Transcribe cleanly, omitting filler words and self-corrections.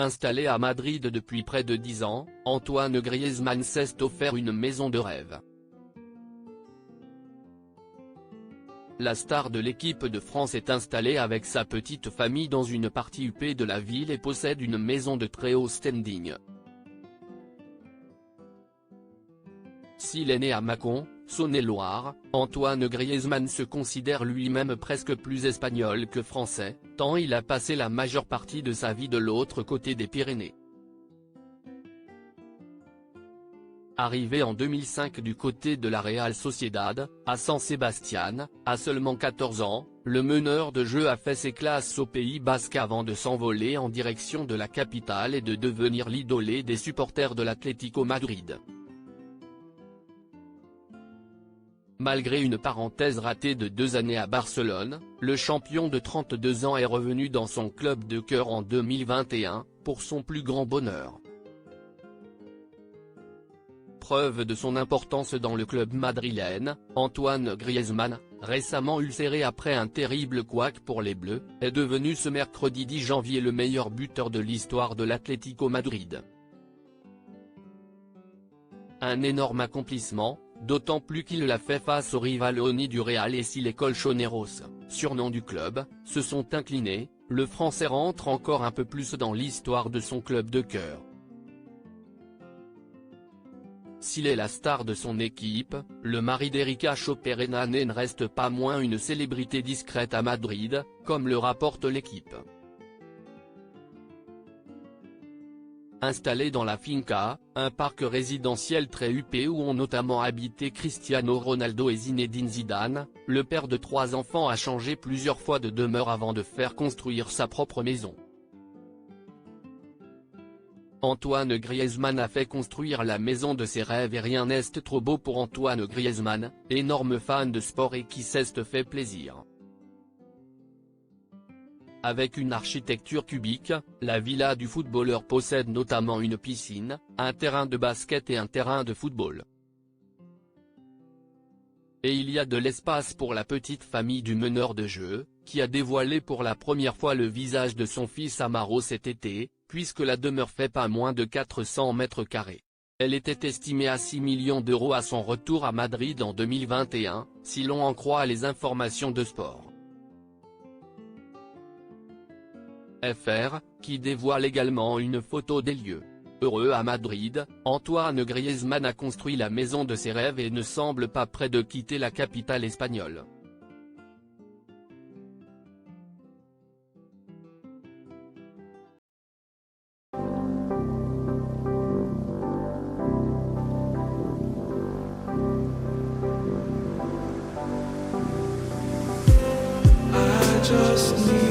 Installé à Madrid depuis près de 10 ans, Antoine Griezmann s'est offert une maison de rêve. La star de l'équipe de France est installée avec sa petite famille dans une partie huppée de la ville et possède une maison de très haut standing. S'il est né à Mâcon, Saône-et-Loire, Antoine Griezmann se considère lui-même presque plus espagnol que français, tant il a passé la majeure partie de sa vie de l'autre côté des Pyrénées. Arrivé en 2005 du côté de la Real Sociedad, à San Sebastián, à seulement 14 ans, le meneur de jeu a fait ses classes au Pays Basque avant de s'envoler en direction de la capitale et de devenir l'idolé des supporters de l'Atlético Madrid. Malgré une parenthèse ratée de 2 années à Barcelone, le champion de 32 ans est revenu dans son club de cœur en 2021, pour son plus grand bonheur. Preuve de son importance dans le club madrilène, Antoine Griezmann, récemment ulcéré après un terrible couac pour les Bleus, est devenu ce mercredi 10 janvier le meilleur buteur de l'histoire de l'Atlético Madrid. Un énorme accomplissement, d'autant plus qu'il l'a fait face au rival Oni du Real et si les Colchoneros, surnom du club, se sont inclinés, le Français rentre encore un peu plus dans l'histoire de son club de cœur. S'il est la star de son équipe, le mari d'Erika Choperena ne reste pas moins une célébrité discrète à Madrid, comme le rapporte l'équipe. Installé dans la Finca, un parc résidentiel très huppé où ont notamment habité Cristiano Ronaldo et Zinedine Zidane, le père de 3 enfants a changé plusieurs fois de demeure avant de faire construire sa propre maison. Antoine Griezmann a fait construire la maison de ses rêves et rien n'est trop beau pour Antoine Griezmann, énorme fan de sport et qui s'est fait plaisir. Avec une architecture cubique, la villa du footballeur possède notamment une piscine, un terrain de basket et un terrain de football. Et il y a de l'espace pour la petite famille du meneur de jeu, qui a dévoilé pour la première fois le visage de son fils Amaro cet été, puisque la demeure fait pas moins de 400 mètres carrés. Elle était estimée à 6 millions d'euros à son retour à Madrid en 2021, si l'on en croit les informations de Sport. FR, qui dévoile également une photo des lieux. Heureux à Madrid, Antoine Griezmann a construit la maison de ses rêves et ne semble pas près de quitter la capitale espagnole. I just need